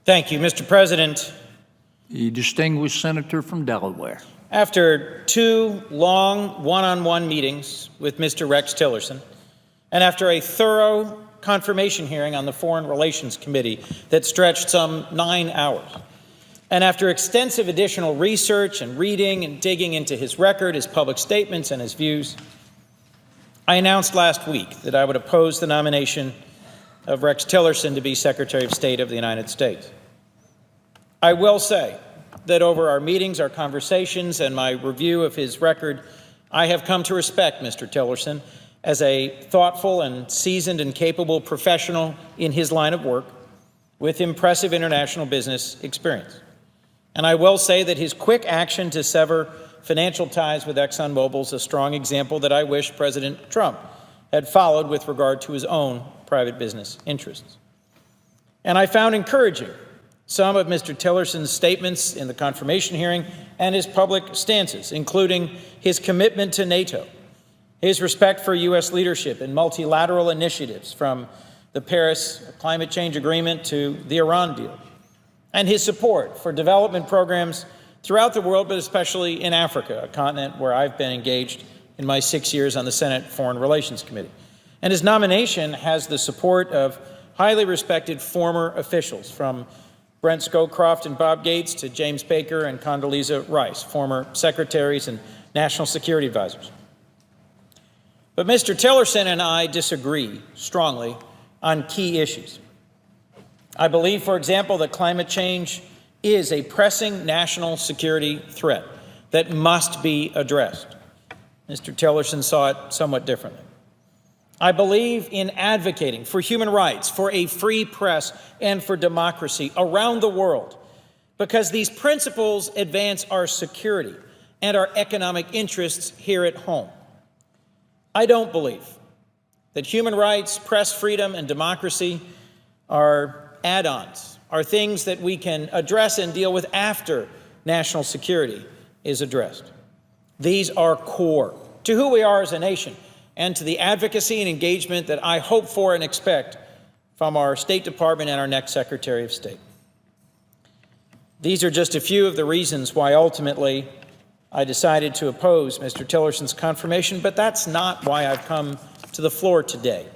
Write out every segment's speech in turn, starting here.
Thank you, Mr. President. The distinguished senator from Delaware. After 2 long one-on-one meetings with Mr. Rex Tillerson, and after a thorough confirmation hearing on the Foreign Relations Committee that stretched some 9 hours, and after extensive additional research and reading and digging into his record, his public statements, and his views, I announced last week that I would oppose the nomination of Rex Tillerson to be Secretary of State of the United States. I will say that over our meetings, our conversations, and my review of his record, I have come to respect Mr. Tillerson as a thoughtful and seasoned and capable professional in his line of work with impressive international business experience. And I will say that his quick action to sever financial ties with ExxonMobil is a strong example that I wish President Trump had followed with regard to his own private business interests. And I found encouraging some of Mr. Tillerson's statements in the confirmation hearing and his public stances, including his commitment to NATO, his respect for U.S. leadership in multilateral initiatives from the Paris Climate Change Agreement to the Iran deal, and his support for development programs throughout the world, but especially in Africa, a continent where I've been engaged in my 6 years on the Senate Foreign Relations Committee. And his nomination has the support of highly respected former officials, from Brent Scowcroft and Bob Gates to James Baker and Condoleezza Rice, former secretaries and national security advisors. But Mr. Tillerson and I disagree strongly on key issues. I believe, for example, that climate change is a pressing national security threat that must be addressed. Mr. Tillerson saw it somewhat differently. I believe in advocating for human rights, for a free press, and for democracy around the world, because these principles advance our security and our economic interests here at home. I don't believe that human rights, press freedom, and democracy are add-ons, are things that we can address and deal with after national security is addressed. These are core to who we are as a nation and to the advocacy and engagement that I hope for and expect from our State Department and our next Secretary of State. These are just a few of the reasons why ultimately I decided to oppose Mr. Tillerson's confirmation, but that's not why I've come to the floor today.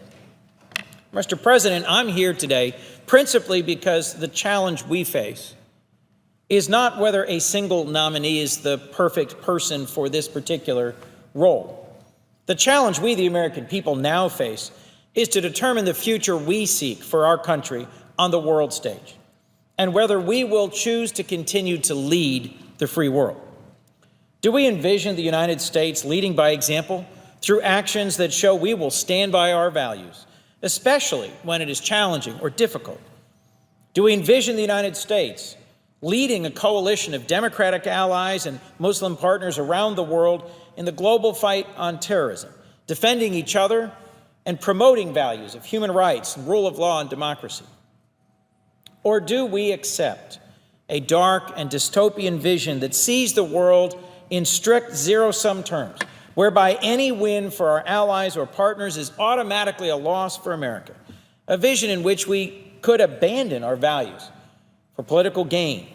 Mr. President, I'm here today principally because the challenge we face is not whether a single nominee is the perfect person for this particular role. The challenge we, the American people, now face is to determine the future we seek for our country on the world stage, and whether we will choose to continue to lead the free world. Do we envision the United States leading by example through actions that show we will stand by our values, especially when it is challenging or difficult? Do we envision the United States leading a coalition of democratic allies and Muslim partners around the world in the global fight on terrorism, defending each other and promoting values of human rights and rule of law and democracy? Or do we accept a dark and dystopian vision that sees the world in strict zero-sum terms, whereby any win for our allies or partners is automatically a loss for America, a vision in which we could abandon our values for political gain,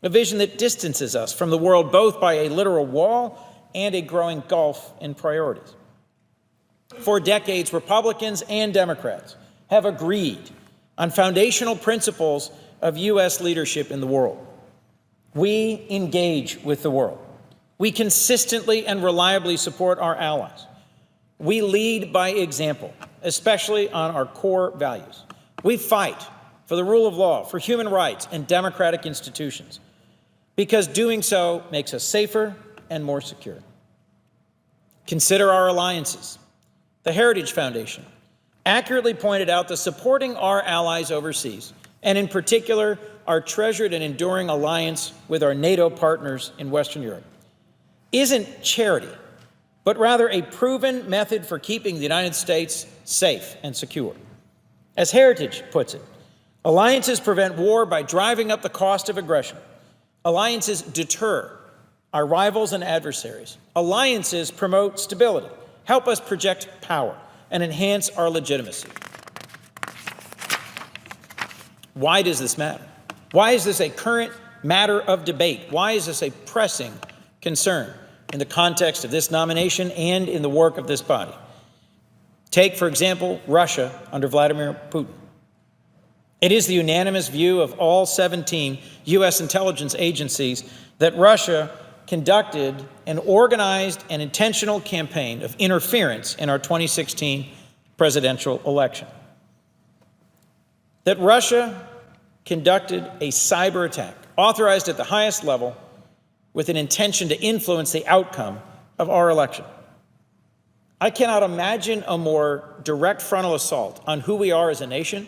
a vision that distances us from the world both by a literal wall and a growing gulf in priorities? For decades, Republicans and Democrats have agreed on foundational principles of U.S. leadership in the world. We engage with the world. We consistently and reliably support our allies. We lead by example, especially on our core values. We fight for the rule of law, for human rights and democratic institutions, because doing so makes us safer and more secure. Consider our alliances. The Heritage Foundation accurately pointed out that supporting our allies overseas, and in particular our treasured and enduring alliance with our NATO partners in Western Europe, isn't charity, but rather a proven method for keeping the United States safe and secure. As Heritage puts it, alliances prevent war by driving up the cost of aggression. Alliances deter our rivals and adversaries. Alliances promote stability, help us project power, and enhance our legitimacy. Why does this matter? Why is this a current matter of debate? Why is this a pressing concern in the context of this nomination and in the work of this body? Take, for example, Russia under Vladimir Putin. It is the unanimous view of all 17 U.S. intelligence agencies that Russia conducted an organized and intentional campaign of interference in our 2016 presidential election. That Russia conducted a cyber attack authorized at the highest level with an intention to influence the outcome of our election. I cannot imagine a more direct frontal assault on who we are as a nation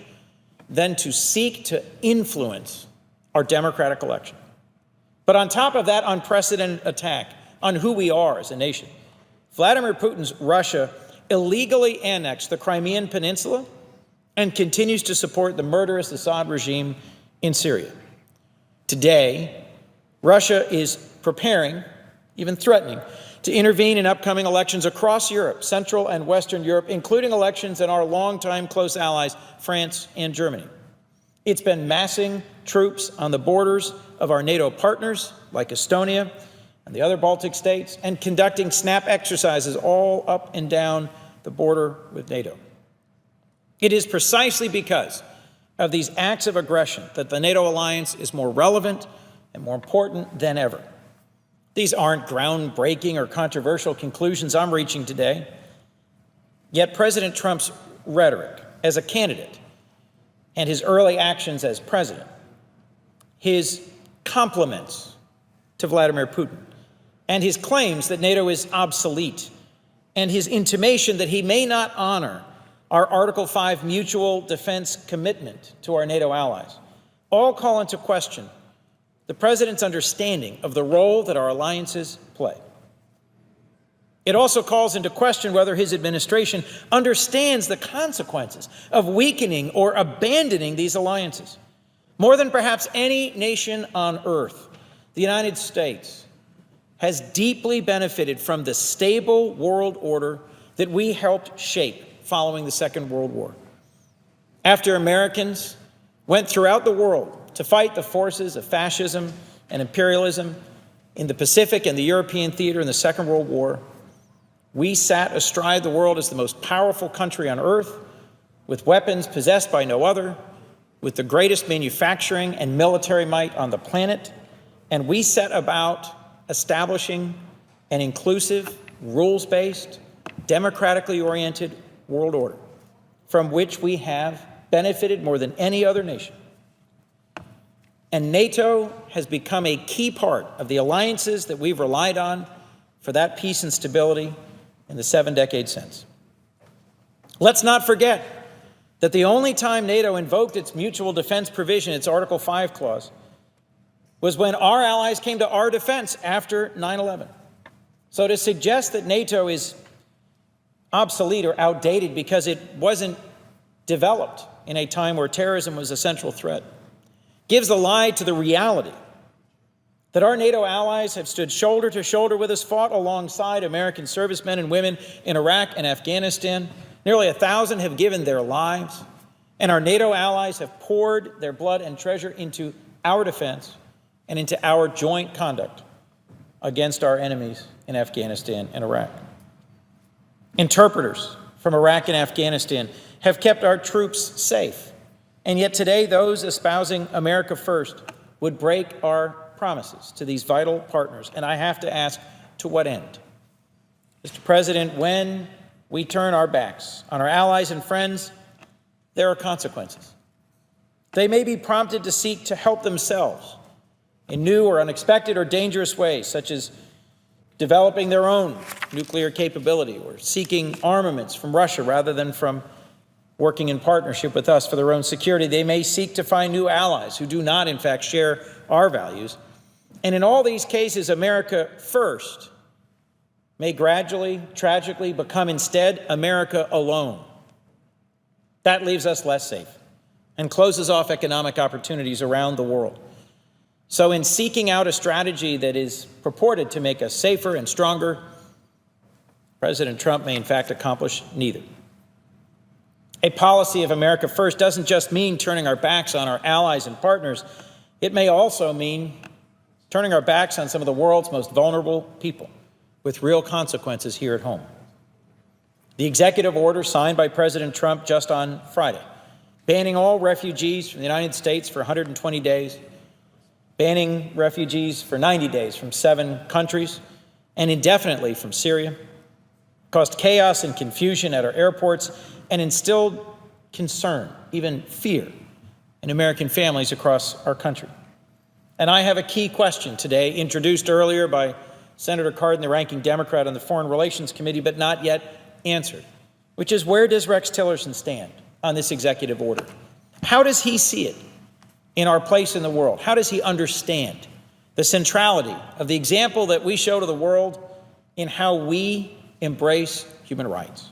than to seek to influence our democratic election. But on top of that unprecedented attack on who we are as a nation, Vladimir Putin's Russia illegally annexed the Crimean Peninsula and continues to support the murderous Assad regime in Syria. Today, Russia is preparing, even threatening, to intervene in upcoming elections across Europe, Central and Western Europe, including elections in our longtime close allies, France and Germany. It's been massing troops on the borders of our NATO partners, like Estonia and the other Baltic states, and conducting snap exercises all up and down the border with NATO. It is precisely because of these acts of aggression that the NATO alliance is more relevant and more important than ever. These aren't groundbreaking or controversial conclusions I'm reaching today. Yet President Trump's rhetoric as a candidate and his early actions as president, his compliments to Vladimir Putin, and his claims that NATO is obsolete, and his intimation that he may not honor our Article 5 mutual defense commitment to our NATO allies, all call into question the president's understanding of the role that our alliances play. It also calls into question whether his administration understands the consequences of weakening or abandoning these alliances. More than perhaps any nation on earth, the United States has deeply benefited from the stable world order that we helped shape following the Second World War. After Americans went throughout the world to fight the forces of fascism and imperialism in the Pacific and the European theater in the Second World War, we sat astride the world as the most powerful country on earth, with weapons possessed by no other, with the greatest manufacturing and military might on the planet, and we set about establishing an inclusive, rules-based, democratically oriented world order from which we have benefited more than any other nation. And NATO has become a key part of the alliances that we've relied on for that peace and stability in the 7 decades since. Let's not forget that the only time NATO invoked its mutual defense provision, its Article 5 clause, was when our allies came to our defense after 9/11. So to suggest that NATO is obsolete or outdated because it wasn't developed in a time where terrorism was a central threat gives the lie to the reality that our NATO allies have stood shoulder to shoulder with us, fought alongside American servicemen and women in Iraq and Afghanistan. Nearly 1,000 have given their lives, and our NATO allies have poured their blood and treasure into our defense and into our joint conduct against our enemies in Afghanistan and Iraq. Interpreters from Iraq and Afghanistan have kept our troops safe. And yet today, those espousing America first would break our promises to these vital partners. And I have to ask, to what end? Mr. President, when we turn our backs on our allies and friends, there are consequences. They may be prompted to seek to help themselves in new or unexpected or dangerous ways, such as developing their own nuclear capability or seeking armaments from Russia rather than from working in partnership with us for their own security. They may seek to find new allies who do not, in fact, share our values. And in all these cases, America first may gradually, tragically become instead America alone. That leaves us less safe and closes off economic opportunities around the world. So in seeking out a strategy that is purported to make us safer and stronger, President Trump may in fact accomplish neither. A policy of America first doesn't just mean turning our backs on our allies and partners, It may also mean turning our backs on some of the world's most vulnerable people with real consequences here at home. The executive order signed by President Trump just on Friday, banning all refugees from the United States for 120 days, banning refugees for 90 days from 7 countries, and indefinitely from Syria, caused chaos and confusion at our airports and instilled concern, even fear, in American families across our country. And I have a key question today, introduced earlier by Senator Cardin, the ranking Democrat on the Foreign Relations Committee, but not yet answered, which is, where does Rex Tillerson stand on this executive order? How does he see it in our place in the world? How does he understand the centrality of the example that we show to the world in how we embrace human rights?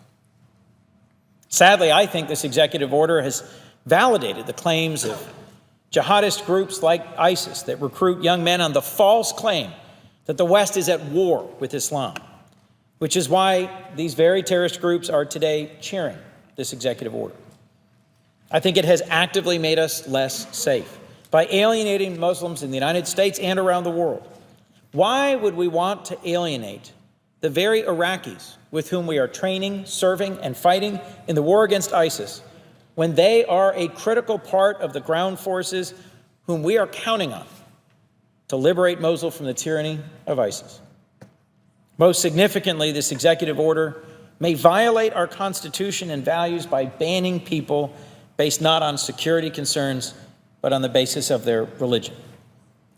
Sadly, I think this executive order has validated the claims of jihadist groups like ISIS that recruit young men on the false claim that the West is at war with Islam, which is why these very terrorist groups are today cheering this executive order. I think it has actively made us less safe by alienating Muslims in the United States and around the world. Why would we want to alienate the very Iraqis with whom we are training, serving, and fighting in the war against ISIS when they are a critical part of the ground forces whom we are counting on to liberate Mosul from the tyranny of ISIS? Most significantly, this executive order may violate our Constitution and values by banning people based not on security concerns, but on the basis of their religion,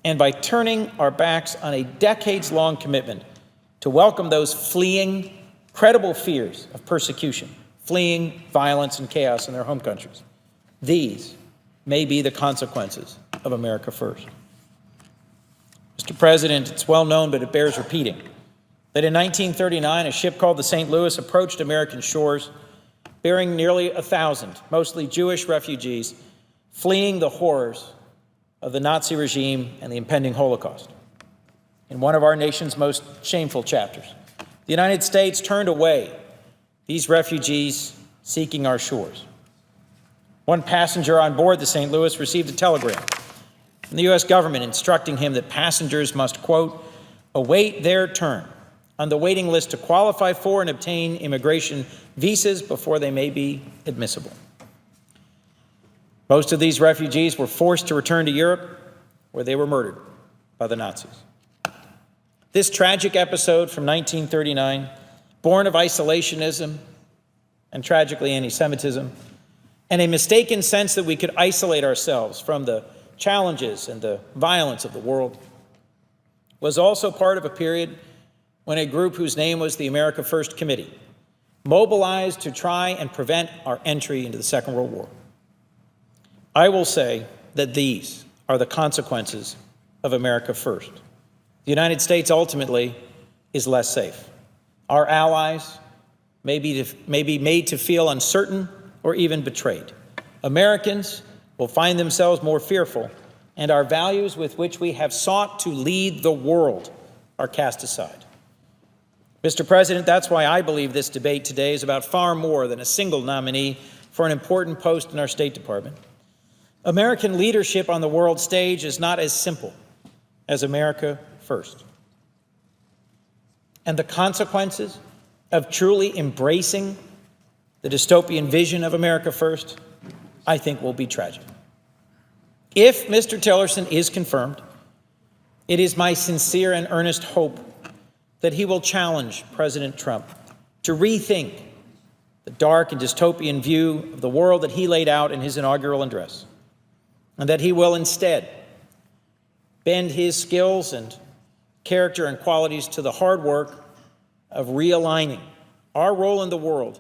and by turning our backs on a decades-long commitment to welcome those fleeing credible fears of persecution, fleeing violence and chaos in their home countries. These may be the consequences of America First. Mr. President, it's well known, but it bears repeating, that in 1939, a ship called the St. Louis approached American shores bearing nearly 1,000, mostly Jewish refugees, fleeing the horrors of the Nazi regime and the impending Holocaust. In one of our nation's most shameful chapters, the United States turned away these refugees seeking our shores. One passenger on board the St. Louis received a telegram from the U.S. government instructing him that passengers must, quote, await their turn on the waiting list to qualify for and obtain immigration visas before they may be admissible. Most of these refugees were forced to return to Europe, where they were murdered by the Nazis. This tragic episode from 1939, born of isolationism and tragically anti-Semitism, and a mistaken sense that we could isolate ourselves from the challenges and the violence of the world, was also part of a period when a group whose name was the America First Committee mobilized to try and prevent our entry into the Second World War. I will say that these are the consequences of America First. The United States ultimately is less safe. Our allies may be made to feel uncertain or even betrayed. Americans will find themselves more fearful, and our values with which we have sought to lead the world are cast aside. Mr. President, that's why I believe this debate today is about far more than a single nominee for an important post in our State Department. American leadership on the world stage is not as simple as America First. And the consequences of truly embracing the dystopian vision of America First, I think, will be tragic. If Mr. Tillerson is confirmed, it is my sincere and earnest hope that he will challenge President Trump to rethink the dark and dystopian view of the world that he laid out in his inaugural address, and that he will instead bend his skills and character and qualities to the hard work of realigning our role in the world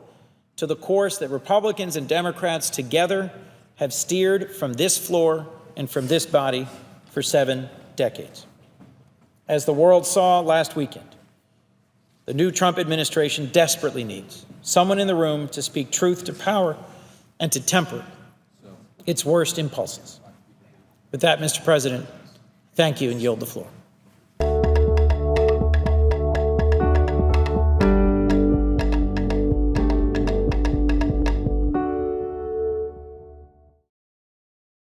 to the course that Republicans and Democrats together have steered from this floor and from this body for 7 decades. As the world saw last weekend, the new Trump administration desperately needs someone in the room to speak truth to power and to temper its worst impulses. With that, Mr. President, thank you, and yield the floor.